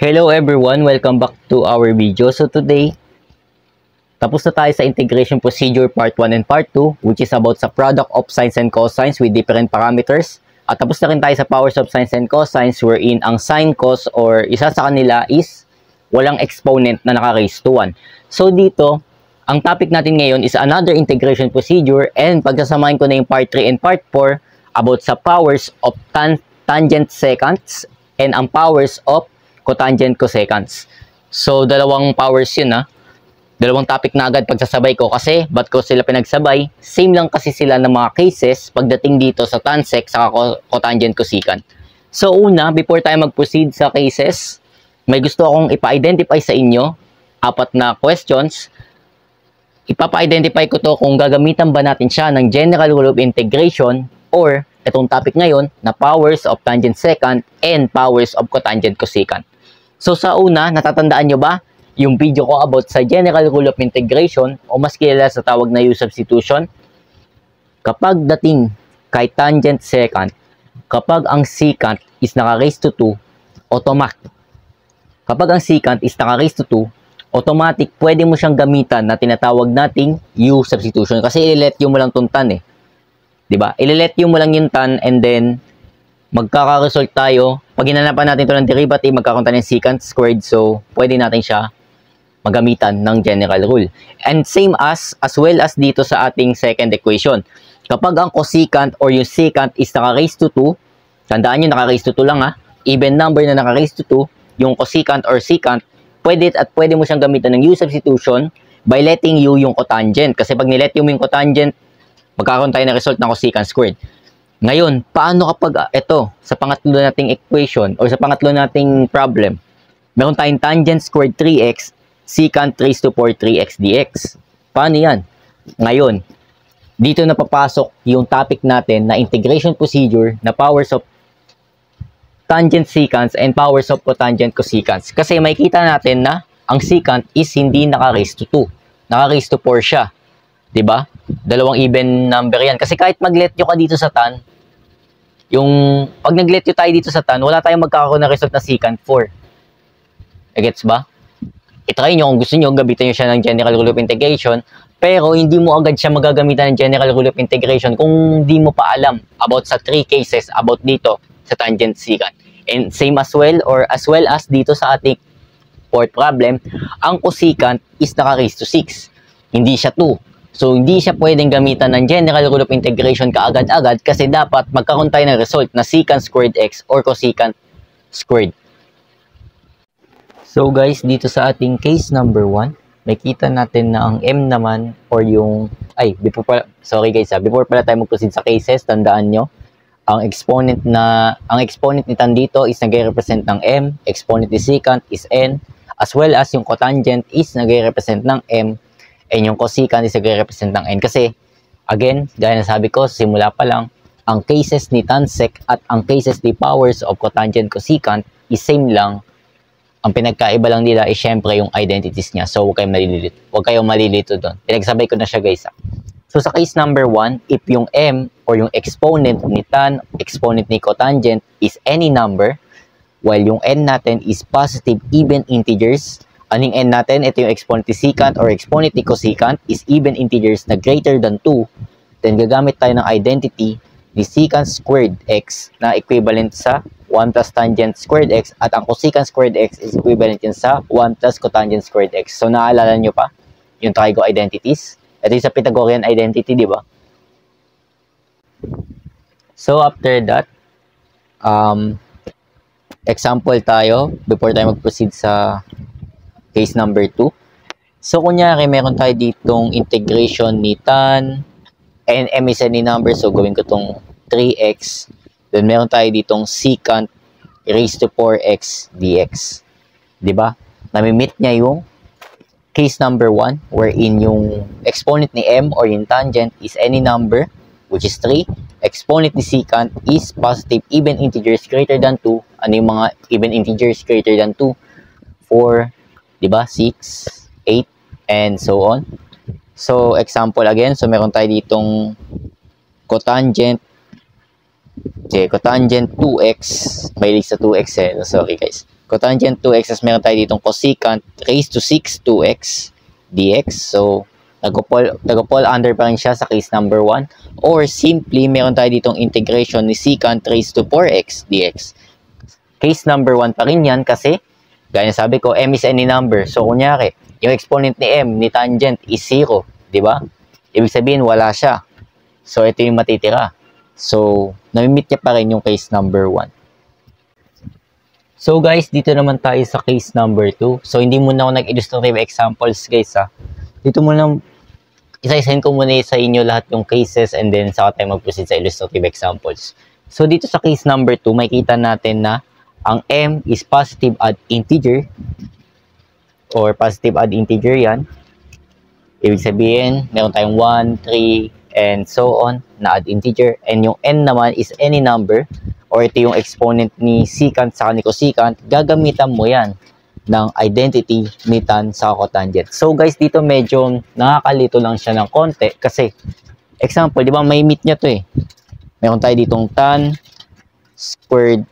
Hello everyone, welcome back to our video. So today, tapos na tayo sa integration procedure part 1 and part 2, which is about sa product of sines and cosines with different parameters. At tapos na rin tayo sa powers of sines and cosines wherein ang sine, cos, or isa sa kanila is walang exponent na naka-raise to 1. So dito, ang topic natin ngayon is another integration procedure, and pagsasamahin ko na yung part 3 and part 4 about sa powers of tangent seconds and ang powers of cotangent coseconds. So, dalawang powers yun Dalawang topic na agad pagsasabay ko kasi ba't ko sila pinagsabay? Same lang kasi sila ng mga cases pagdating dito sa tan sec sa cotangent cosecant. So, una, before tayo mag-proceed sa cases, may gusto akong ipa-identify sa inyo, 4 na questions. Ipapa-identify ko to kung gagamitan ba natin siya ng general rule of integration or itong topic ngayon na powers of tangent secant and powers of cotangent cosecant. So sa una, natatandaan nyo ba yung video ko about sa general rule of integration o mas kilala sa tawag na U substitution? Kapag dating kay tangent secant, kapag ang secant is naka-raise to 2, kapag ang secant is naka-raise to 2, automatic, pwede mo siyang gamitan na tinatawag nating U substitution kasi i-let mo lang tong tan Diba? I-let mo lang yung tan and then magkaka-result tayo. Pag hinanapan natin ito ng derivative, magkakaroon tayo ng secant squared. So, pwede natin siya magamitan ng general rule. And same as well as dito sa ating second equation. Kapag ang cosecant or yung secant is naka-raise to 2, tandaan nyo, naka-raise to 2 lang even number na naka-raise to 2, yung cosecant or secant, pwede mo siyang gamitan ng U substitution by letting U yung cotangent. Kasi pag nilet mo yung cotangent, magkakaroon tayo ng result ng cosecant squared. Ngayon, paano kapag ito, sa pangatlo nating equation or sa pangatlo nating problem, meron tayong tangent squared 3x, secant raised to 4 3x dx. Paano yan? Ngayon, dito na papasok yung topic natin na integration procedure na powers of tangent secants and powers of cotangent cosecants. Kasi makikita natin na ang secant is hindi naka-raise to 2. Naka-raise to 4 siya. Diba? Dalawang even number yan. Kasi kahit mag-let nyo ka dito sa tan, pag nag-let nyo tayo dito sa tan, wala tayong magkakaroon na result na secant 4. Gets ba? I-try nyo kung gusto nyo, gamitin nyo siya ng general rule of integration, pero hindi mo agad siya magagamitan ng general rule of integration kung hindi mo pa alam about sa 3 cases about dito sa tangent secant. And same as well as dito sa ating fourth problem, ang cosecant is naka-raise to 6. Hindi siya 2. So, hindi siya pwedeng gamitan ng general rule of integration kaagad-agad kasi dapat magkaroon tayo ng result na secant squared x or cosecant squared. So, guys, dito sa ating case number 1, makita natin na ang m naman or yung... before pala tayo mag-proceed sa cases, tandaan nyo, ang exponent ni tan dito is nagre-represent ng m, exponent ni secant is n, as well as yung cotangent is nagre-represent ng m, and yung cosecant is nagre-represent ng n. Kasi, again, gaya na sabi ko, simula pa lang, ang cases ni tan sec at ang cases ni powers of cotangent cosecant is same lang. Ang pinagkaiba lang nila is syempre yung identities niya. So, huwag kayong malilito doon. Pinagsabay ko na siya, guys. So, sa case number 1, if yung m or yung exponent ni tan, exponent ni cotangent is any number, while yung n natin is positive even integers, aning n natin, ito yung exponent ni secant or exponent ni cosecant is even integers na greater than 2, then gagamit tayo ng identity ni secant squared x na equivalent sa 1 plus tangent squared x at ang cosecant squared x is equivalent yun sa 1 plus cotangent squared x. So, naalala nyo pa yung trigo identities? Ito yung sa Pythagorean identity, di ba? So, after that, example tayo before tayo mag-proceed sa case number 2. So, kunyari, meron tayo ditong integration ni tan, and m is any number. So, gawin ko tong 3x. Then, meron tayo ditong secant raised to 4x dx. Diba? Nami-meet niya yung case number 1, wherein yung exponent ni m or yung tangent is any number, which is 3. Exponent ni secant is positive even integers greater than 2. Ano yung mga even integers greater than 2? 4, diba? 6, 8, and so on. So, example again. So, meron tayo ditong cotangent 2x. May sa 2x sorry guys. cotangent 2x, as meron tayo ditong cosecant raised to 6 2x dx. So, nag-fall under pa rin siya sa case number 1. Or simply, meron tayo ditong integration ni secant raised to 4x dx. Case number 1 pa rin yan kasi, gaya sabi ko, m is any number. So, kunyari, yung exponent ni m, ni tangent, is 0. Diba? Ibig sabihin, wala siya. So, ito yung matitira. So, namimit niya pa rin yung case number 1. So, guys, dito naman tayo sa case number 2. So, hindi muna ako nag-illustrative examples, guys, ha. Dito muna, isa-isahin ko muna sa inyo lahat yung cases and then saka tayo mag-proceed sa illustrative examples. So, dito sa case number 2, makikita natin na ang m is positive odd integer or positive odd integer yan. Ibig sabihin, meron tayong 1, 3, and so on na odd integer. And yung n naman is any number or ito yung exponent ni secant sa ni cosecant. Gagamitan mo yan ng identity ni tan sa cotangent. So guys, dito medyo nakakalito lang siya ng konti kasi example, di ba may meet niya to eh. Meron tayo ditong tan squared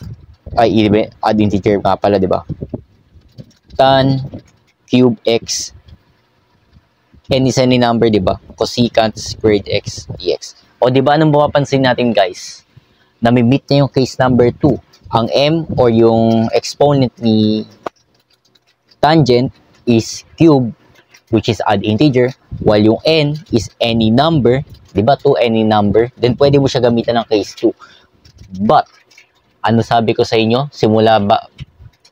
odd integer nga pala, di ba? Tan cube x n is any number, di ba? Cosecant squared x dx. O di ba anong mapapansin natin, guys? Nami-meet niya yung case number 2. Ang m or yung exponent ni tangent is cube, which is odd integer, while yung n is any number, di ba? To any number, then pwede mo siya gamitan ng case 2. But ano sabi ko sa inyo?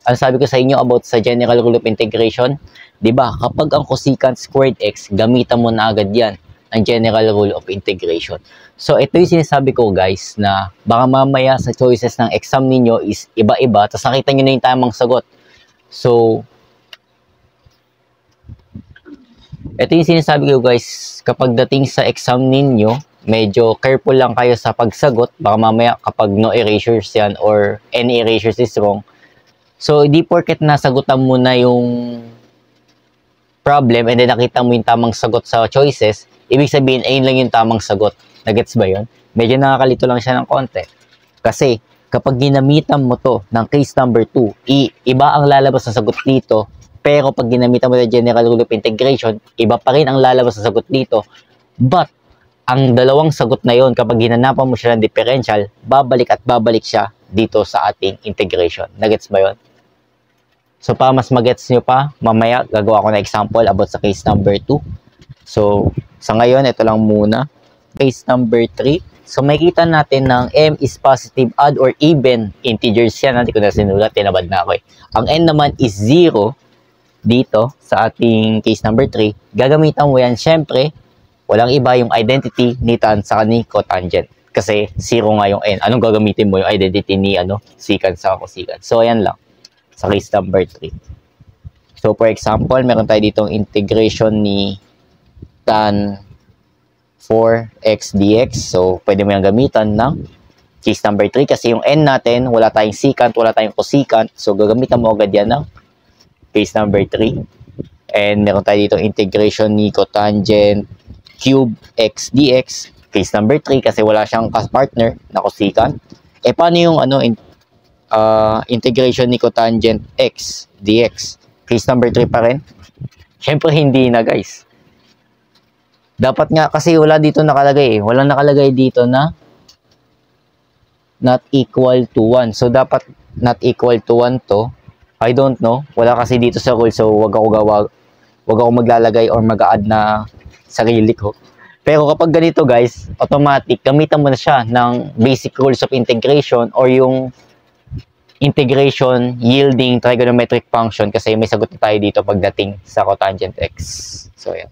Ano sabi ko sa inyo about sa general rule of integration? Diba? Kapag ang cosecant squared x, gamitan mo na agad yan ang general rule of integration. So, ito yung sinasabi ko, guys, na baka mamaya sa choices ng exam ninyo is iba-iba, tapos nakita nyo na yung tamang sagot. So, ito yung sinasabi ko, guys, kapag dating sa exam ninyo, medyo careful lang kayo sa pagsagot. Baka mamaya kapag no erasures yan or any erasures is wrong. So, di porket nasagutan mo na yung problem and then nakita mo yung tamang sagot sa choices, ibig sabihin, ayun lang yung tamang sagot. Nagets ba yun? Medyo nakakalito lang siya ng konti. Kasi, kapag ginamitan mo to ng case number 2, iba ang lalabas sa sagot dito, pero pag ginamitan mo na general rule of integration, iba pa rin ang lalabas sa sagot dito. But, ang dalawang sagot na yon, kapag ginanapan mo siya ng differential, babalik at babalik siya dito sa ating integration. Nagets ba yon? So, para mas magets nyo pa, mamaya gagawa ko na example about sa case number 2. So, sa ngayon, ito lang muna. Case number 3. So, makikita natin ng m is positive odd or even integers yan. Hindi ko na sinulat, tinabad na ako eh. Ang n naman is 0 dito sa ating case number 3. Gagamitan mo yan, syempre, walang iba yung identity ni tan sa ni cotangent. Kasi 0 nga yung n. Anong gagamitin mo? Yung identity ni secant sa cosecant. So, ayan lang. Sa case number 3. So, for example, meron tayo ditong integration ni tan 4x dx. So, pwede mo yung gamitan ng case number 3 kasi yung n natin, wala tayong secant, wala tayong cosecant. So, gagamitan mo agad yan ng case number 3. And meron tayo ditong integration ni cotangent cube x dx. Case number 3 kasi wala siyang partner na cosecant. Eh, paano yung integration ni cotangent x dx? Case number 3 pa rin? Siyempre hindi na, guys. Dapat nga kasi wala dito nakalagay eh. Walang nakalagay dito na not equal to 1. So dapat not equal to 1 to. I don't know. Wala kasi dito sa rule, so wag ako maglalagay or mag-add na sarili ko. Pero kapag ganito, guys, automatic gamitan mo na siya ng basic rules of integration or yung integration yielding trigonometric function kasi may sagot na tayo dito pagdating sa cotangent x. So, yan.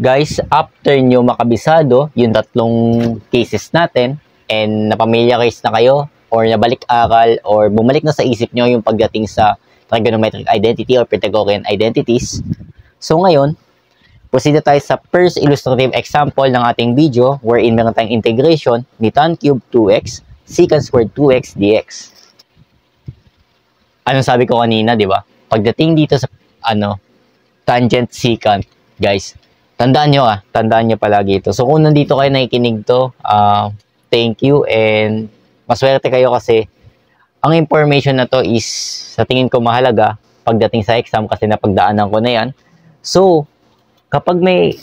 Guys, after nyo makabisado yung tatlong cases natin and napamiliarize na kayo or nabalik-aral or bumalik na sa isip nyo yung pagdating sa trigonometric identity or Pythagorean identities. So, ngayon, proceed na tayo sa first illustrative example ng ating video wherein meron tayong integration ni tan cube 2x secant squared 2x dx. Anong sabi ko kanina, di ba? Pagdating dito sa tangent secant, guys, tandaan nyo palagi ito. So kung nandito kayo nakikinig to, thank you and maswerte kayo kasi Ang information na to is sa tingin ko mahalaga pagdating sa exam kasi napagdaanan ko na yan. So, kapag may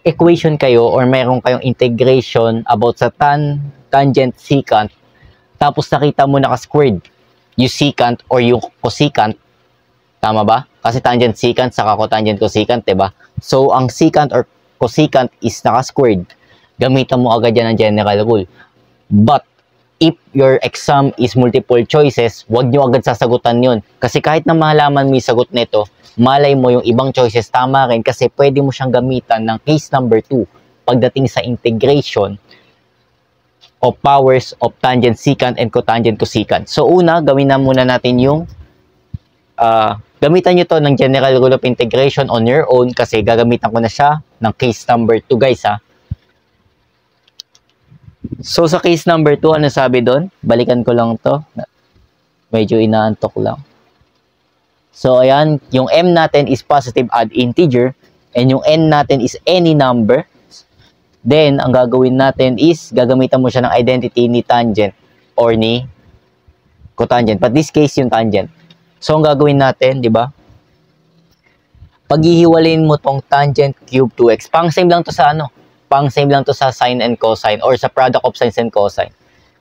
equation kayo or mayroon kayong integration about sa tan, tangent, secant, tapos nakita mo naka-squared yung secant or yung cosecant, tama ba? Kasi tangent secant saka cotangent cosecant, diba? So, ang secant or cosecant is naka-squared. Gamitan mo agad yan ang general rule. But, if your exam is multiple choices, huwag nyo agad sasagutan yun. Kasi kahit na malaman mo yung sagot nito, malay mo yung ibang choices tama rin kasi pwede mo siyang gamitan ng case number 2 pagdating sa integration of powers of tangent secant and cotangent cosecant. So una, gawin na muna natin yung gamitan nyo to ng general rule of integration on your own kasi gagamitan ko na siya ng case number 2 guys ha. So, sa case number 2, ano sabi doon? Balikan ko lang to. Medyo inaantok lang. So, ayan. Yung m natin is positive odd integer. And yung n natin is any number. Then, ang gagawin natin is, gagamitan mo siya ng identity ni tangent or ni cotangent. But this case, yung tangent. So, ang gagawin natin, di ba? Paghihiwalayin mo tong tangent cube 2x. Pang-same lang to sa ano? Pang-same lang to sa sine and cosine or sa product of sines and cosine.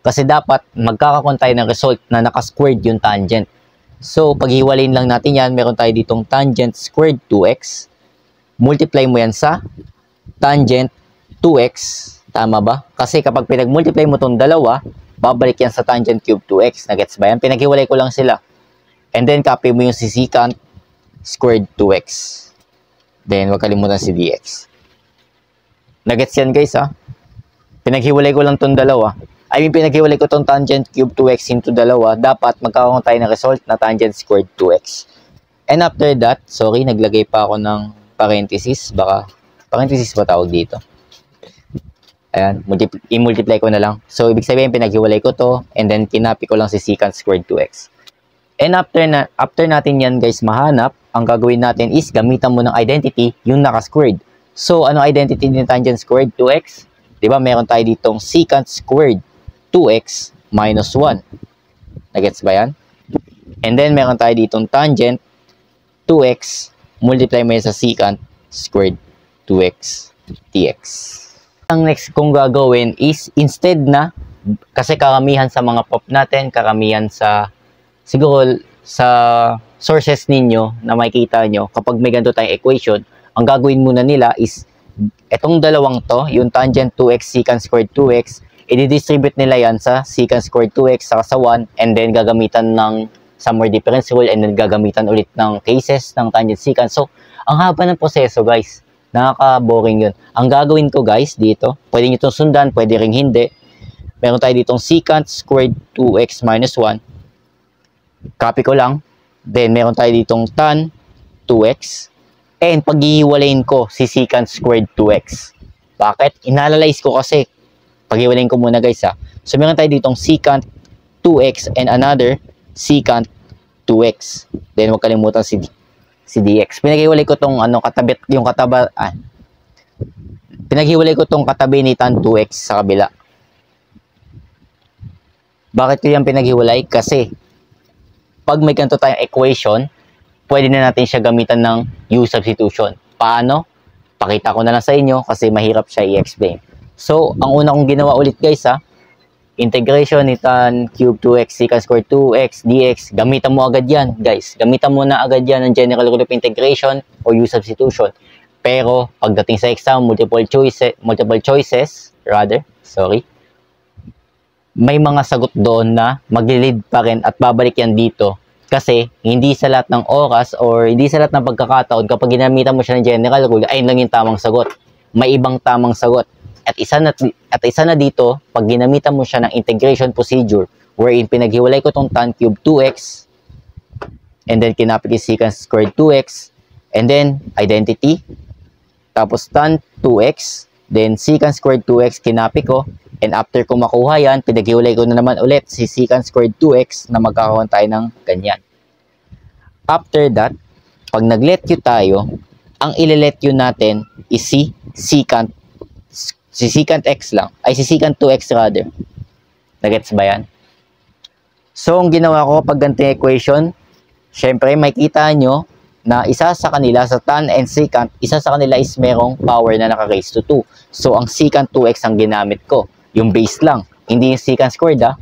Kasi dapat magkakaroon tayo ng result na naka-squared yung tangent. So, paghiwalayin lang natin yan, meron tayo ditong tangent squared 2x. Multiply mo yan sa tangent 2x. Tama ba? Kasi kapag pinag-multiply mo itong dalawa, babalik yan sa tangent cube 2x. Nagets ba yan? Pinaghiwalay ko lang sila. And then, copy mo yung si secant squared 2x. Then, huwag kalimutan si dx. Nagets yan guys ha. Pinaghiwalay ko lang tong dalawa. I mean, pinaghiwalay ko tong tangent cube 2x into dalawa. Dapat magkakaroon tayo ng result na tangent squared 2x. And after that, sorry, naglagay pa ako ng parenthesis. Baka, parenthesis ba tawag dito? Ayan, i-multiply ko na lang. So, ibig sabihin, pinaghiwalay ko to. And then, kinapi ko lang si secant squared 2x. And after natin yan guys mahanap, ang gagawin natin is gamitan mo ng identity yung naka-squared. So, ano identity ni tangent squared 2x? Diba, meron tayo ditong secant squared 2x minus 1. Nagets ba yan? And then, meron tayo ditong tangent 2x, multiply mo yan sa secant squared 2x dx. Ang next kong gagawin is, instead na, kasi karamihan sa mga pop natin, karamihan sa, siguro, sa sources ninyo na makikita nyo, kapag may ganito tayong equation, ang gagawin muna nila is, etong dalawang to, yung tangent 2x, secant squared 2x, i-distribute nila yan sa secant squared 2x saka sa 1, and then gagamitan ng summary difference rule, and then gagamitan ulit ng cases ng tangent secant. So, ang haba ng proseso guys, nakaka-boring yun. Ang gagawin ko guys dito, pwede nyo itong sundan, pwede ring hindi. Meron tayo ditong secant squared 2x minus 1. Copy ko lang. Then, meron tayo ditong tan 2x. And paghihiwalayin ko si secant squared 2x. Bakit? Inanalyze ko kasi. Paghihiwalayin ko muna guys ha. So meron tayo ditong secant 2x and another secant 2x. Then huwag kalimutan si dx. Pinaghiwalay ko tong ano, pinaghiwalay ko tong katabi ni tan 2x sa kabila. Bakit ko yan pinaghiwalay? Kasi pag may ganito tayong equation, pwede na natin siya gamitan ng U substitution. Paano? Pakita ko na lang sa inyo kasi mahirap siya i-explain. So, ang una kong ginawa ulit guys ha, integration ni tan cube 2x secant squared 2x dx. Gamitan mo agad yan guys. Gamitan mo na agad yan ng general rule of integration o U substitution. Pero, pagdating sa exam, multiple choices, may mga sagot doon na magli-lead pa rin at babalik yan dito. Kasi, hindi sa lahat ng oras or hindi sa lahat ng pagkakataon, kapag ginamitan mo siya ng general rule, ayun lang yung tamang sagot. May ibang tamang sagot. At isa na dito, pag ginamitan mo siya ng integration procedure, wherein pinaghiwalay ko tong tan cube 2x, and then kinapit yung secant squared 2x, and then identity, tapos tan 2x, then secant squared 2x, kinapi ko, and after ko makuha yan, pinaghiwalay ko na naman ulit si secant squared 2x na magkakaroon tayo ng ganyan. After that, pag nag-let you tayo, ang ile-let you natin is si secant x lang. Ay, si secant 2x rather. Nagets ba yan? So, ang ginawa ko pag ganitong equation, syempre, makikita nyo na isa sa kanila, sa tan and secant, isa sa kanila is merong power na naka-raise to 2. So, ang secant 2x ang ginamit ko. Yung base lang, hindi yung secant squared ha.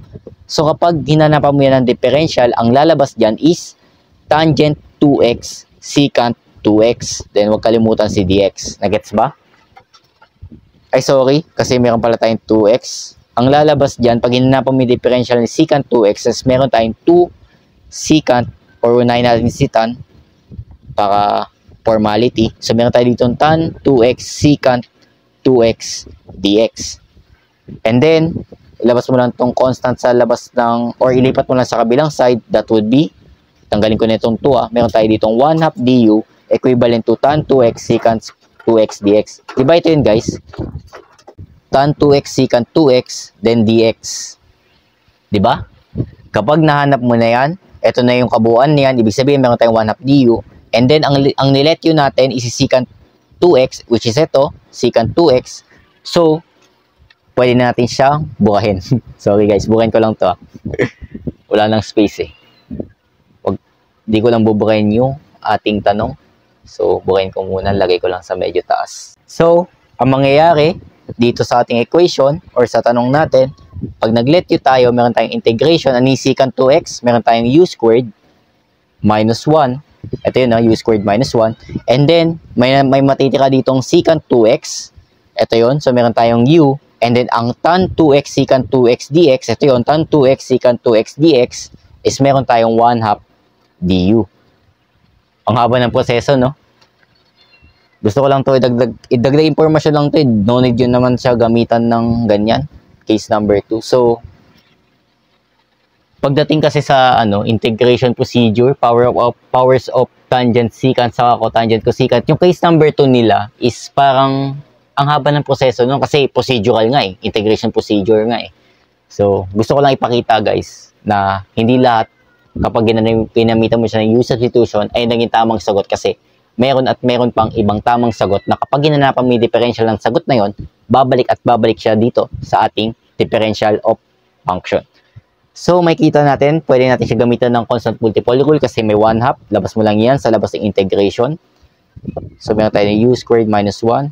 So, kapag hinanapan mo yan ng differential, ang lalabas dyan is tangent 2x, secant 2x. Then, huwag kalimutan si dx. Nagets ba? Ay, sorry, kasi meron pala tayong 2x. Ang lalabas dyan, pag hinanapan mo yung differential ni secant 2x, is meron tayong 2 secant, or unahin natin si tan, para formality. So, meron tayo dito tan 2x secant 2x dx. And then, ilabas mo lang itong constant sa labas ng, or ilipat mo lang sa kabilang side, that would be, tanggalin ko na itong 2 meron tayo ditong 1/2 du equivalent to tan 2x secant 2x dx. Diba ito yun guys? Tan 2x secant 2x, then dx. Diba? Kapag nahanap mo na yan, ito na yung kabuuan niyan, ibig sabihin meron tayong 1/2 du, and then ang nilet yun natin is secant 2x, which is ito, secant 2x. So, pwede na natin siyang bukahin. Sorry guys, bukahin ko lang to. Wala nang space eh. Di ko lang bubukahin yung ating tanong. So, bukahin ko muna, lagay ko lang sa medyo taas. So, ang mangyayari dito sa ating equation or sa tanong natin, pag nag-let u tayo, meron tayong integration, ani secant 2x, meron tayong u squared minus 1. Ito yun, u squared minus 1. And then, may matitira ditong secant 2x. Ito yun, so meron tayong u. And then, ang tan 2x secant 2x dx, ito yun, tan 2x secant 2x dx, is meron tayong 1/2 du. Ang haba ng proseso, no? Gusto ko lang to idagdag information lang to. No need yun naman siya gamitan ng ganyan. Case number 2. So, pagdating kasi sa integration procedure, powers of tangent secant sa cotangent cosecant, yung case number 2 nila is parang ang haba ng proseso, no? Kasi procedural nga eh. Integration procedure nga eh. So, gusto ko lang ipakita guys na hindi lahat kapag ginamitan mo siya ng u substitution ay naging tamang sagot, kasi meron at meron pang ibang tamang sagot na kapag ginanapan mo yung differential ng sagot na yon, babalik at babalik siya dito sa ating differential of function. So, makikita natin, pwede natin siya gamitan ng constant multiple rule kasi may 1/2. Labas mo lang yan sa labas ng integration. So, meron tayong u squared minus 1,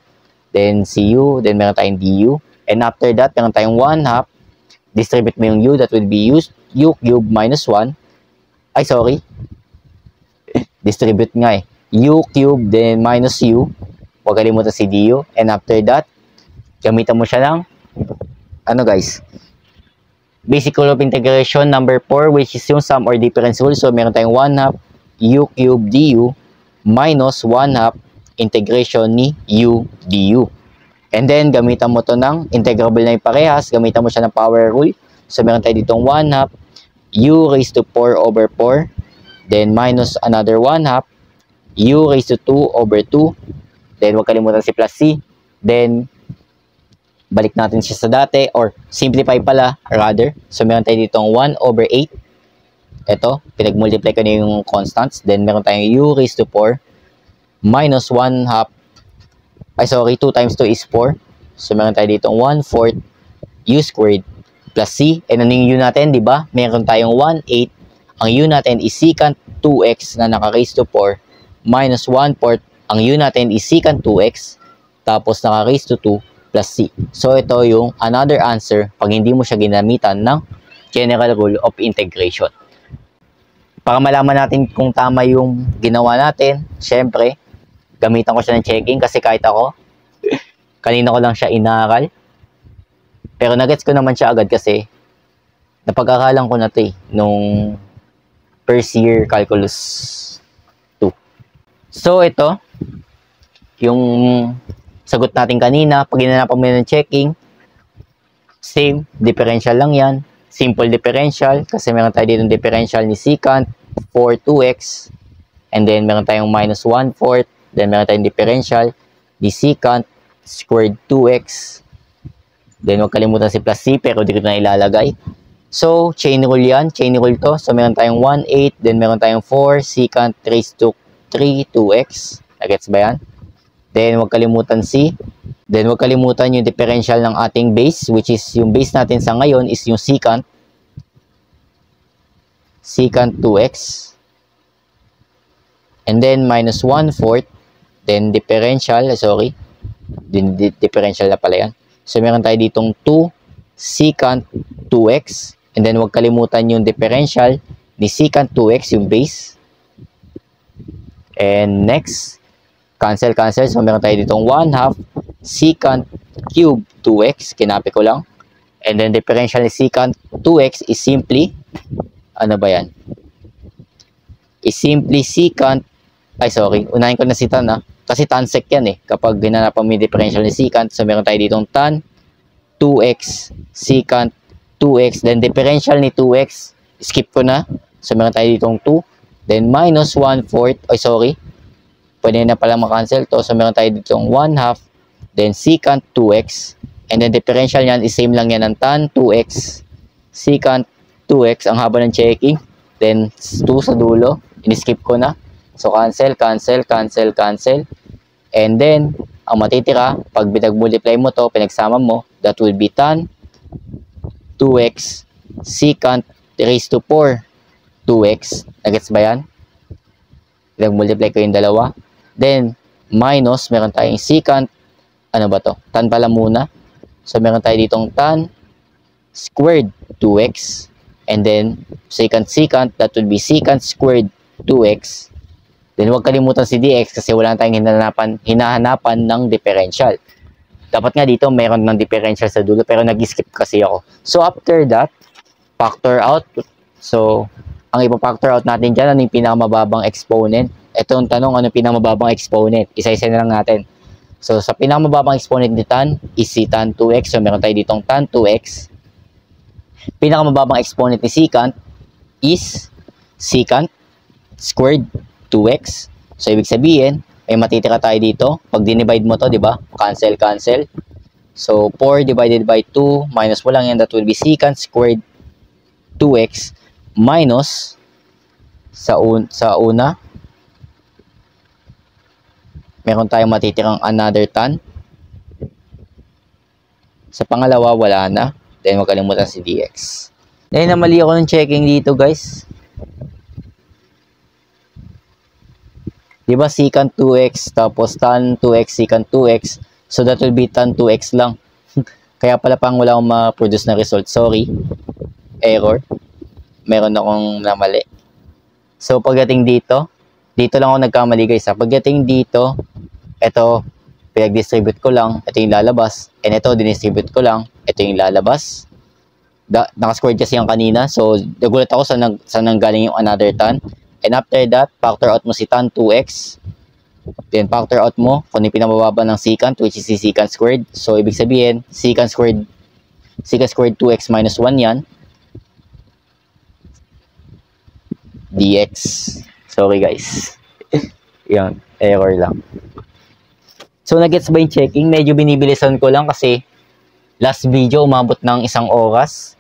then cu, then meron tayong du. And after that, meron tayong 1/2. Distribute mo yung u, that will be u cubed minus 1. Ay, sorry. Distribute nga eh. U cubed, then minus u. Huwag kalimutan si du. And after that, gamitan mo siya ng, guys? Basic rule of integration number 4, which is yung sum or difference rule. So, meron tayong 1/2 u cubed du minus 1/2 integration ni u du. And then, gamitan mo to ng integrable na yung parehas. Gamitan mo siya ng power rule. So, meron tayo ditong 1/2 u raised to 4 over 4. Then, minus another 1/2 u raised to 2 over 2. Then, huwag kalimutan si plus c. Then, balik natin siya sa dati, or simplify pala, rather. So, meron tayo ditong 1 over 8. Ito, pinag-multiply ko na yung constants. Then, meron tayong u raised to 4 minus 1/2. Ay, sorry, 2 times 2 is 4. So, meron tayo ditong 1/4 u squared plus c. And ano yung u natin, di ba? Meron tayong 1/8. Ang u natin is secant 2x na naka-raise to 4 minus 1/4. Ang u natin is secant 2x tapos naka-raise to 2 plus c. So, ito yung another answer pag hindi mo siya ginamitan ng general rule of integration. Para malaman natin kung tama yung ginawa natin, syempre, gamitan ko siya ng checking kasi kahit ako, kanina ko lang siya inaral. Pero nagets ko naman siya agad kasi napag-aralan ko na ito eh, nung first year calculus 2. So, ito, yung sagot natin kanina, pag ginanapan mo ng checking, same, differential lang yan. Simple differential, kasi meron tayo dito differential ni secant 4 2x, and then meron tayong minus 1/4, then meron tayong differential ni secant squared 2x, then huwag kalimutan si plus c, pero dito na ilalagay. So, chain rule yan, chain rule to. So, meron tayong 1/8, then meron tayong 4 secant raised to 3 2x. Nagets ba yan? Then, huwag kalimutan c. Then, huwag kalimutan yung differential ng ating base, which is yung base natin sa ngayon is yung secant. secant 2x. And then minus 1/4. Then differential, differential na pala yan. So meron tayo ditong 2 secant 2x. And then huwag kalimutan yung differential ni secant 2x, yung base. And next, cancel. So meron tayo ditong 1/2 secant cube 2x. Kinapi ko lang. And then differential ni secant 2x is simply, ano ba yan? Is simply secant, unahin ko na si tan kasi tan sec yan eh. Kapag ginanapan mo yung differential ni secant, so meron tayo ditong tan 2x secant 2x. Then differential ni 2x, skip ko na. So meron tayo ditong 2. Then minus 1/4, pwede na pala makancel to. So meron tayo ditong 1/2. Then secant 2x. And then differential yan is same lang yan ng tan 2x secant 2x. Ang haba ng checking. Then 2 sa dulo. In-skip ko na. So cancel. And then, ang matitira, pag pinag-multiply mo to, pinagsama mo, that will be tan 2x secant raised to 4 2x. Nagets ba yan? Pinag-multiply ko yung dalawa. Then, minus, meron tayong secant, ano ba to? Tan pala muna. So, meron tayo ditong tan squared 2x. And then, secant, that would be secant squared 2x. Then, huwag kalimutan si dx kasi wala tayong hinahanapan ng differential. Dapat nga dito, meron ng differential sa dulo, pero nag-skip kasi ako. So, after that, factor out. So, ang ipapactor out natin dyan, ano yung pinakamababang exponent? Ito yung tanong, ano yung pinakamababang exponent? Isa-isa na lang natin. So, sa pinakamababang exponent ni tan is si tan 2x. So, meron tayo ditong tan 2x. Pinakamababang exponent ni secant is secant squared 2x. So, ibig sabihin, may matitira tayo dito. Pag dinivide mo to, di ba? Cancel. So, 4 divided by 2, minus mo lang yan. That will be secant squared 2x minus sa una. Meron tayong matitirang another tan. Sa pangalawa, wala na. Then, huwag kalimutan si dx. Then, namali ako ng checking dito, guys. Diba secant 2x tapos tan 2x secant 2x. So that will be tan 2x lang. Kaya pala pang wala akong ma-produce na result. Sorry. Error. Meron akong namali. So pagdating dito lang ako nagkamali guys. Pagdating dito, ito pinag-distribute ko lang. Ito yung lalabas. And ito dinistribute ko lang. Ito yung lalabas. Nakasquared kasi yung kanina. So nagulat ako saan nanggaling yung another tan. And after that, factor out mo si tan 2x. Then, factor out mo kung yung pinamababa ng secant, which is si secant squared. So, ibig sabihin, secant squared 2x minus 1 yan. Dx. Sorry, guys. Yan, error lang. So, nagets ba yung checking? Medyo binibilisan ko lang kasi last video, umabot ng 1 oras.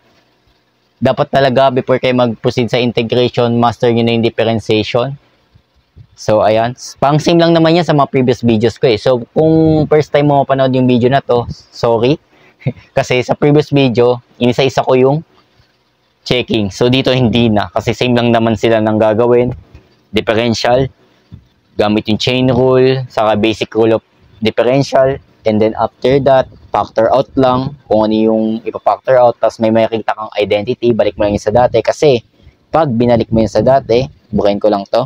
Dapat talaga before kayo mag-proceed sa integration, master nyo na yung differentiation. So, ayan. Pang same lang naman yan sa mga previous videos ko eh. So, kung first time mo mapanood yung video na to, sorry. Kasi sa previous video, inisa-isa ko yung checking. So, dito hindi na. Kasi same lang naman sila ng gagawin. Differential. Gamit yung chain rule. Saka basic rule of differential. And then after that, factor out lang kung ano yung ipapactor out. Tapos may makikita kang identity, balik mo lang yung sa dati. Kasi pag binalik mo yung sa dati, bukayin ko lang to.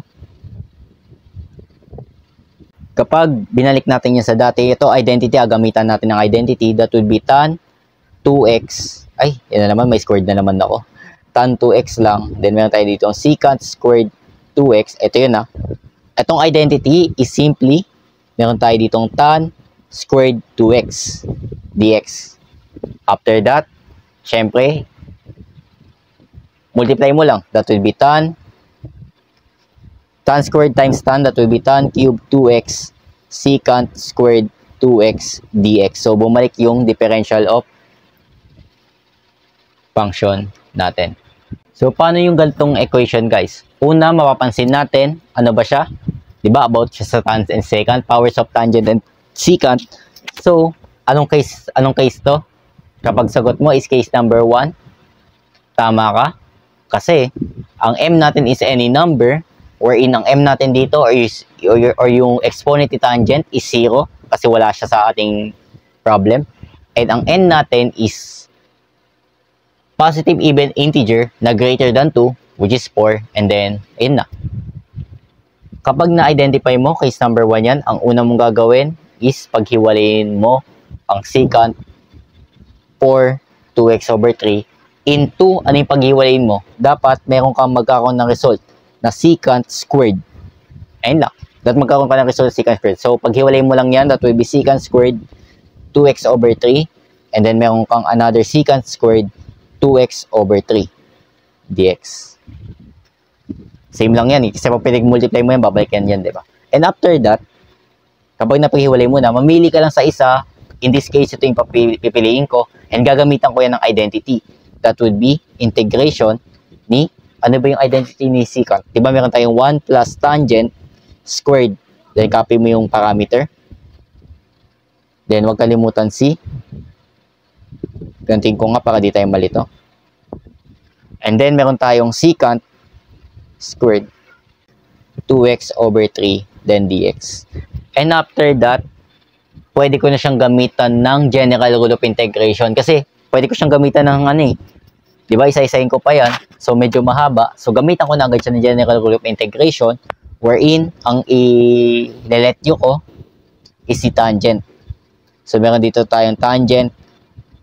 Kapag binalik natin yung sa dati, ito identity, gamitan natin ng identity. That would be tan 2x. Ay, yun na naman, may squared na naman ako. Tan 2x lang. Then meron tayo dito ang secant squared 2x. Ito yun Itong identity is simply, meron tayo ditong tan squared 2x dx. After that, syempre, multiply mo lang. That will be tan squared times tan. That will be tan cube 2x secant squared 2x dx. So, bumalik yung differential of function natin. So, paano yung ganitong equation, guys? Una, mapapansin natin, ano ba siya? Diba, about siya sa tan and secant, powers of tangent and secant. So, anong case to? Kapag sagot mo is case number 1, tama ka. Kasi, ang m natin is any number, wherein ang m natin dito or yung exponent ni tangent is 0 kasi wala siya sa ating problem. And ang n natin is positive even integer na greater than 2, which is 4, and then, ayun na. Kapag na-identify mo, case number 1 yan, ang una mong gagawin is paghiwalayin mo ang secant for 2x over 3 into, ano yung paghiwalayin mo? Dapat meron kang magkakaroon ng result na secant squared. Ayun lang. Dapat magkakaroon ka ng result secant squared. So, paghiwalayin mo lang yan, that will be secant squared 2x over 3, and then meron kang another secant squared 2x over 3 dx. Same lang yan. Kasi pag pinag-multiply mo yan, babalik yan, di ba? And after that, kapag napaghiwalay mo na, mamili ka lang sa isa. In this case, ito yung pipiliin ko. And gagamitan ko yan ng identity. That would be integration ni, ano ba yung identity ni secant? Diba meron tayong 1 plus tangent squared. Then copy mo yung parameter. Then huwag kalimutan C. Gantiin ko nga para di tayo malito. And then meron tayong secant squared 2x over 3 then dx. And after that, pwede ko na siyang gamitan ng general rule of integration kasi pwede ko siyang gamitan ng ano eh. Di ba? Isa-isahin ko pa yan. So medyo mahaba. So gamitan ko na agad siya ng general rule of integration wherein ang i-let nyo ko is si tangent. So meron dito tayong tangent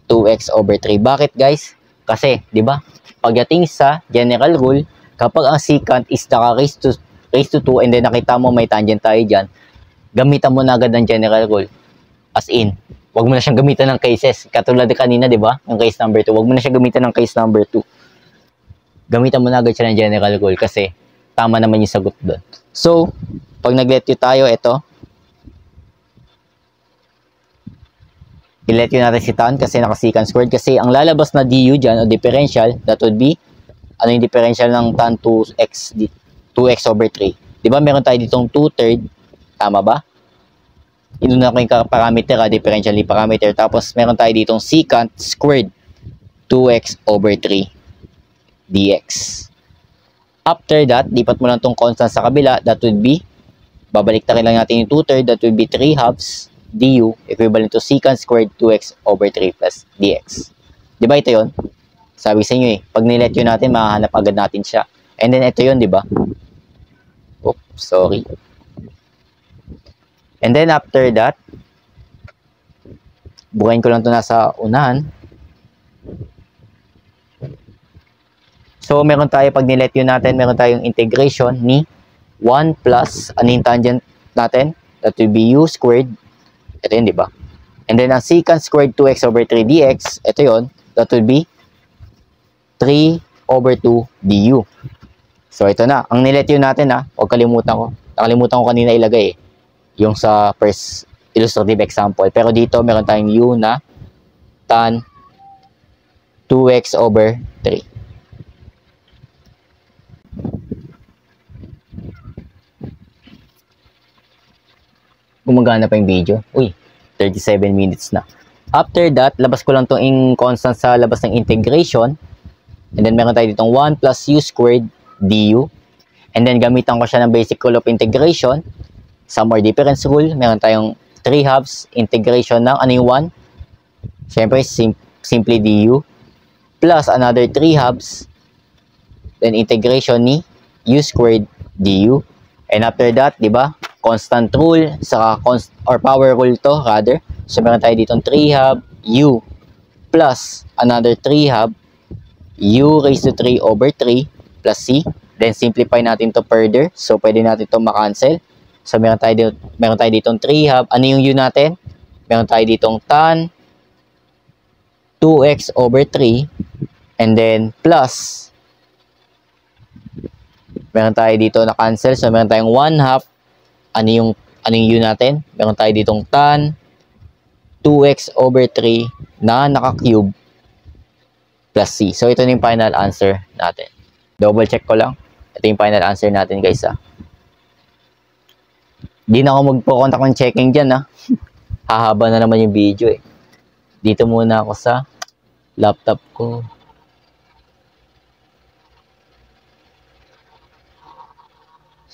2x over 3. Bakit guys? Kasi, di ba? Pagdating sa general rule, kapag ang secant is raised to 2 and then nakita mo may tangent tayo dyan, gamitan mo na agad ng general rule. As in, wag mo na siyang gamitan ng cases. Katulad kanina, di ba? Yung case number 2. Wag mo na siyang gamitan ng case number 2. Gamitan mo na agad siya ng general rule kasi tama naman yung sagot doon. So, pag nag-let you tayo, ito. I-let you natin si tan kasi naka-secant squared. Kasi ang lalabas na du dyan, o differential, that would be ano yung differential ng tan 2x over 3. Diba meron tayo ditong 2/3. Tama ba? Inuna ko yung parameter, differential ni parameter. Tapos meron tayo ditong secant squared 2x over 3 dx. After that, lipat mo lang itong constant sa kabila. That would be, babalik tayo lang natin yung 2/3. That would be 3 halves du equivalent to secant squared 2x over 3 plus dx. Diba ito yun? Sabi sa inyo eh, pag nilet yun natin, mahahanap agad natin siya. And then ito yun, di ba? Oops, sorry. And then after that, bukayin ko lang ito nasa unahan. So, meron tayo, pag nilet yun natin, meron tayong integration ni 1 plus, ano yung tangent natin? That will be u squared. Ito yun, di ba? And then, ang secant squared 2x over 3 dx, ito yun, that will be 3 over 2 du. So, ito na. Ang nilet yun natin, huwag kalimutan ko. Nakalimutan ko kanina ilagay eh. Yung sa first illustrative example. Pero dito, meron tayong u na tan 2x over 3. Gumagana pa yung video. Uy, 37 minutes na. After that, labas ko lang itong constant sa labas ng integration. And then, meron tayo ditong 1 plus u squared du. And then, gamitan ko siya ng basic rule of integration. Sum or difference rule. Meron tayong 3 halves integration ng ano yung 1? Siyempre, simply du. Plus another 3 halves. Then, integration ni u squared du. And after that, di ba? Constant rule, saka or power rule to, rather. So, meron tayo ditong 3 half u plus another 3 half u raised to 3 over 3 plus c. Then, simplify natin to further. So, pwede natin to makancel. So, meron tayo ditong 3 half. Ano yung u natin? Meron tayo ditong tan 2x over 3. And then, plus. Meron tayo dito na cancel. So, meron tayong 1 half. Ano yung u natin? Meron tayo ditong tan 2x over 3 na naka-cube plus c. So, ito na yung final answer natin. Double check ko lang. Ito yung final answer natin, guys, Di na ako magpo-contact ng checking dyan, Hahaba na naman yung video, eh. Dito muna ako sa laptop ko.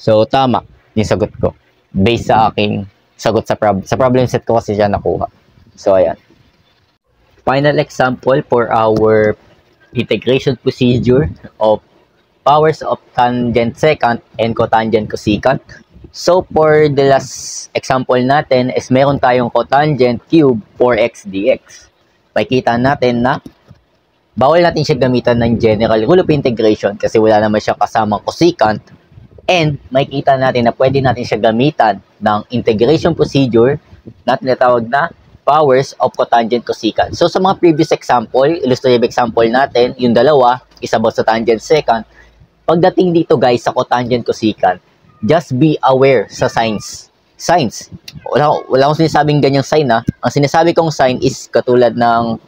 So, tama yung sagot ko. Based sa aking sagot sa problem set ko kasi siya nakuha. So, ayan. Final example for our integration procedure of powers of tangent secant and cotangent cosecant. So, for the last example natin is meron tayong cotangent cube 4x dx. Makikita natin na bawal natin siya gamitan ng general rule of integration kasi wala naman siya kasamang cosecant. And makikita natin na pwede natin siya gamitan ng integration procedure na tinatawag na powers of cotangent cosecant. So, sa mga previous example, illustrative example natin, yung dalawa, is about sa tangent secant. Pagdating dito guys sa cotangent cosecant, just be aware sa signs. Signs. Wala akong sinasabing ganyang sign ha. Ang sinasabi kong sign is katulad ng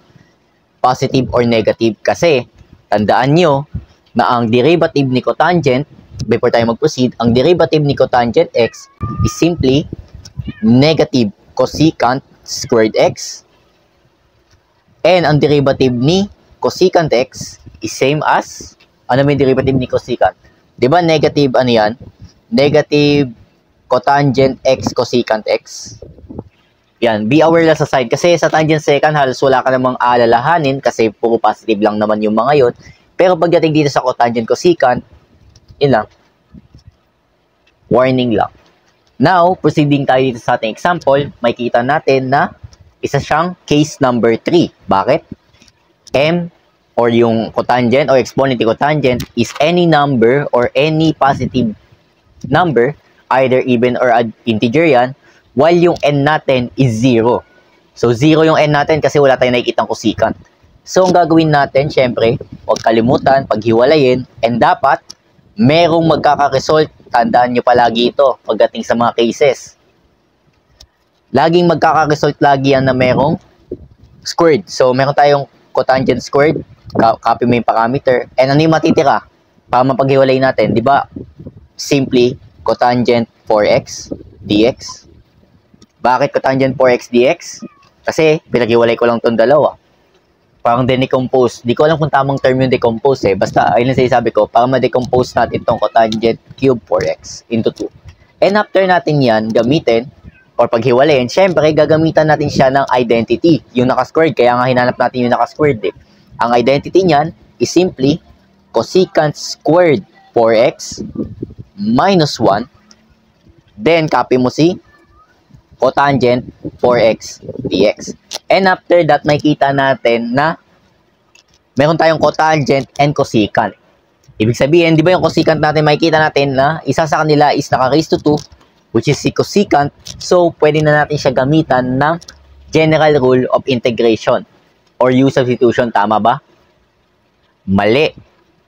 positive or negative kasi tandaan nyo na ang derivative ni cotangent, before tayo mag-proceed, ang derivative ni cotangent x is simply negative cosecant squared x, and ang derivative ni cosecant x is same as, ano may derivative ni cosecant? Diba negative, ano yan? Negative cotangent x cosecant x. Yan, be aware lang sa side. Kasi sa tangent secant, halos wala ka namang alalahanin kasi puro positive lang naman yung mga yun. Pero pagdating dito sa cotangent cosecant, yun lang. Warning lang. Now, proceeding tayo dito sa ating example, makikita natin na isa siyang case number 3. Bakit? M or yung cotangent or exponent ni cotangent is any number or any positive number, either even or integer yan, while yung n natin is 0. So, 0 yung n natin kasi wala tayong nakikitang cosecant. So, ang gagawin natin, syempre, huwag kalimutan, paghiwalayin, and dapat, merong magkakaresult. Tandaan nyo palagi ito pagdating sa mga cases. Laging magkakaresult lagi yan na merong squared. So, meron tayong cotangent squared, copy mo yung parameter, and ano yung matitira para mapaghiwalay natin, di ba? Simply, cotangent 4x dx. Bakit cotangent 4x dx? Kasi pinaghiwalay ko lang itong dalawa. Parang de-decompose. Di ko alam kung tamang term yung decompose eh. Basta, ayun lang sabi ko, para ma-decompose natin itong cotangent cube 4x into 2. And after natin yan gamitin, or paghiwalayin, syempre, gagamitan natin siya ng identity. Yung naka-squared, kaya nga hinanap natin yung naka-squared eh. Ang identity niyan is simply cosecant squared 4x minus 1. Then, copy mo si cotangent 4x dx. And after that, makikita natin na meron tayong cotangent and cosecant. Ibig sabihin, di ba yung cosecant natin, makikita natin na isa sa kanila is naka-raise to 2, which is si cosecant. So, pwede na natin siya gamitan ng general rule of integration or U substitution. Tama ba? Mali.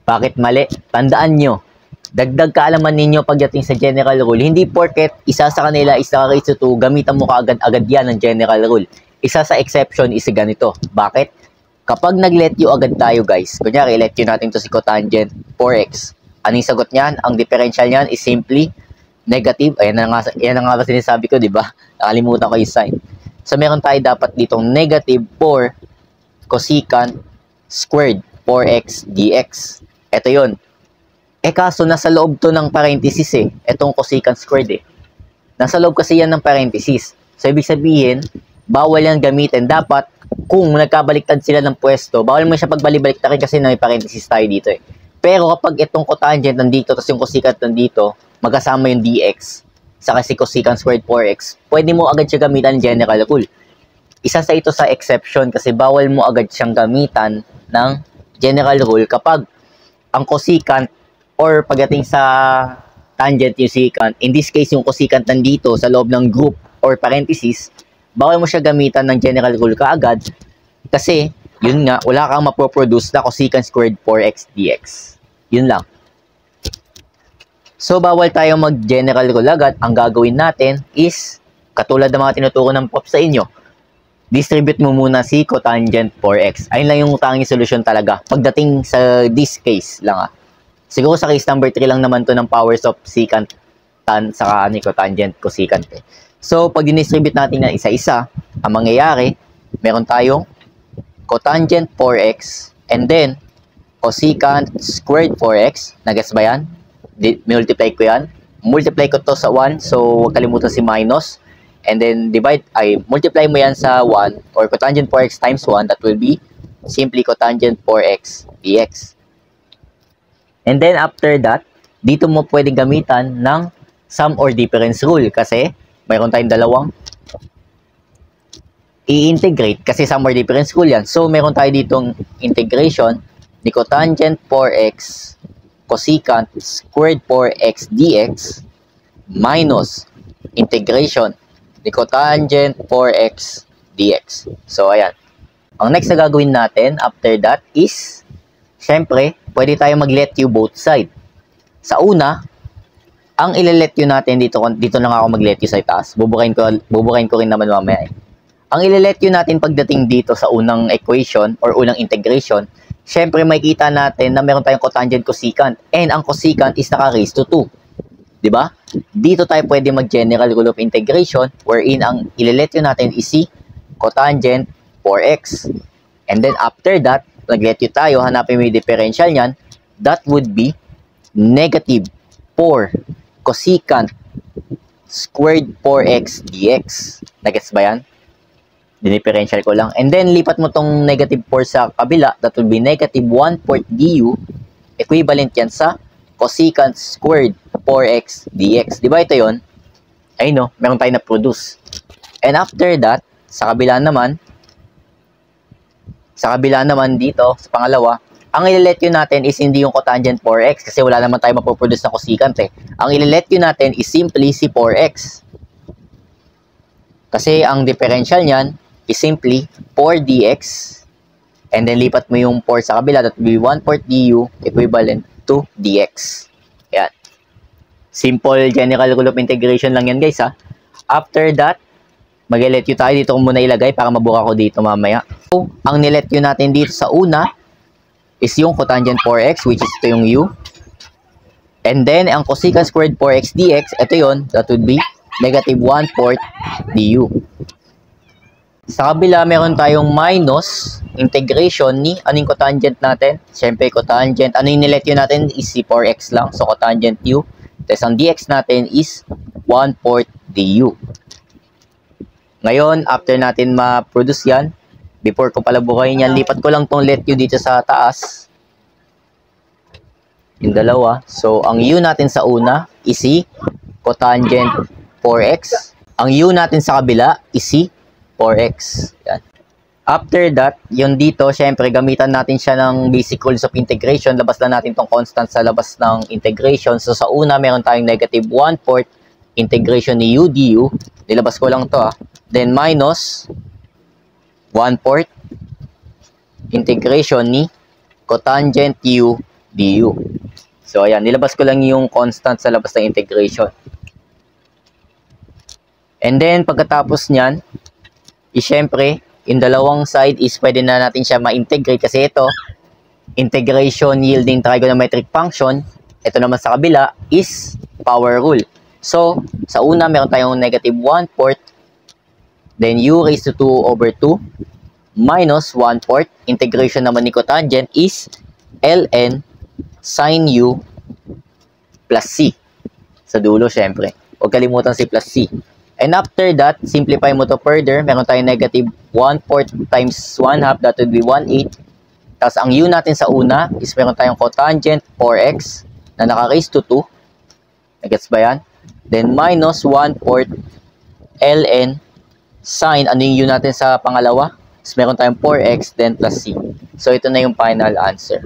Bakit mali? Tandaan nyo, dagdag kaalaman ninyo pagdating sa general rule. Hindi porket isa sa kanila is naka-raise to 2, gamitan mo kaagad-agad yan ng general rule. Isa sa exception is ganito. Bakit? Kapag nag-let you agad tayo guys, kunyari, let you natin to si cotangent 4x. Ano yung sagot niyan? Ang differential niyan is simply negative. Ayan na nga ba sinasabi ko, di ba? Nakalimutan ko yung sign. So, meron tayo dapat ditong negative 4 cosecant squared 4x dx. Ito yun. Kaso nasa loob to ng parenthesis eh. Itong cosecant squared eh. Nasa loob kasi yan ng parenthesis. So, ibig sabihin, bawal yan gamitin. Dapat, kung nagkabaliktad sila ng pwesto, bawal mo siya pagbalibaliktarin kasi may parenthesis tayo dito eh. Pero kapag itong cotangent nandito, tapos yung cosecant nandito, magkasama yung dx, saka si cosecant squared 4x, pwede mo agad siya gamitan ng general rule. Isa sa ito sa exception kasi bawal mo agad siyang gamitan ng general rule kapag ang cosecant or pagdating sa tangent yung secant, in this case yung cosecant nandito sa loob ng group or parenthesis, bawal mo siya gamitan ng general rule kaagad kasi yun nga, wala kang mapoproduce na cosecant squared 4x dx. Yun lang. So, bawal tayong mag-general rule agad. Ang gagawin natin is, katulad ng mga tinuturo ng prof sa inyo, distribute mo muna si cotangent 4x. Ayun lang yung tanging solution talaga. Pagdating sa this case lang ah. Siguro sa case number 3 lang naman to ng powers of secant, tan, saka cotangent, cosecant eh. So, pag dinistribute natin na isa-isa, ang mangyayari, meron tayong cotangent 4x and then cosecant squared 4x. Nagets ba yan? Multiply ko yan. multiply ko to sa 1. So, huwag kalimutan si minus. And then, multiply mo yan sa 1 or cotangent 4x times 1. That will be simply cotangent 4x dx. And then, after that, dito mo pwedeng gamitan ng sum or difference rule kasi mayroon tayong dalawang i-integrate kasi sum or difference rule yan. So, meron tayo ditong integration ni cotangent 4x cosecant squared 4x dx minus integration ni cotangent 4x dx. So, ayan. Ang next na gagawin natin after that is, syempre, pwede tayo mag-let you both side. Sa una, ang ile-let you natin dito na nga ako mag-let you sa taas. Bubukain ko rin naman mamaya. Ang ile-let you natin pagdating dito sa unang equation or unang integration, syempre makikita natin na meron tayong cotangent cosecant and ang cosecant is naka-raise to 2. Diba? Dito tayo pwede mag-general rule of integration wherein ang ile-let you natin is si cotangent 4x. And then after that, nag-let you tayo, hanapin mo yung differential niyan, that would be negative 4 cosecant squared 4x dx. Nagets ba yan? Dinifferential ko lang. And then, lipat mo tong negative 4 sa kabila. That will be negative 1/4 du. Equivalent yan sa cosecant squared 4x dx. Di ba ito yun? Ay no, meron tayo na-produce. And after that, sa kabila naman dito, sa pangalawa, ang ile-let you natin is hindi yung cotangent 4x kasi wala naman tayo mapoproduce na cosecant eh. Ang ile-let you natin is simply si 4x. Kasi ang differential niyan is simply 4 dx. And then lipat mo yung 4 sa kabila, that will be 1/4 du equivalent to dx. Yan. Simple general rule of integration lang yan guys ha. After that, mag-let you tayo. Dito ko muna ilagay para mabuka ko dito mamaya. So, ang nilet you natin dito sa una is yung cotangent 4x, which is ito yung u. And then, ang cosecant squared 4x dx, ito yun, that would be negative 1/4 du. Sa kabila, meron tayong minus integration ni anong cotangent natin? Siyempre, cotangent. Ano yung nilet you natin is si 4x lang. So, cotangent u. Tapos, ang dx natin is 1/4 du. Ngayon, after natin ma-produce yan, before ko pala bukayin yan, lipat ko lang tong let u dito sa taas. Yung dalawa. So, ang u natin sa una is si cotangent 4x. Ang u natin sa kabila is si 4x. Yan. After that, yung dito, syempre, gamitan natin siya ng basic rules of integration. Labas lang natin tong constant sa labas ng integration. So, sa una, meron tayong negative 1/4 integration ni u du. Nilabas ko lang to Then, minus 1/4 integration ni cotangent u du. So, ayan. Nilabas ko lang yung constant sa labas ng integration. And then, pagkatapos niyan, syempre, yung dalawang side is pwede na natin siya ma-integrate kasi ito, integration yielding trigonometric function. Ito naman sa kabila is power rule. So, sa una, meron tayong negative 1/4, then u raised to 2 over 2, minus 1/4. Integration naman ni cotangent is ln sin u plus c. Sa dulo, syempre. Huwag kalimutan si plus c. And after that, simplify mo to further. Meron tayong negative 1/4 times 1/2. That would be 1/8. Tapos, ang u natin sa una is meron tayong cotangent 4x na naka-raise to 2. Nagets ba yan? Then, minus 1/4 ln sin. Ano yung u natin sa pangalawa? Is meron tayong 4x, then plus c. So, ito na yung final answer.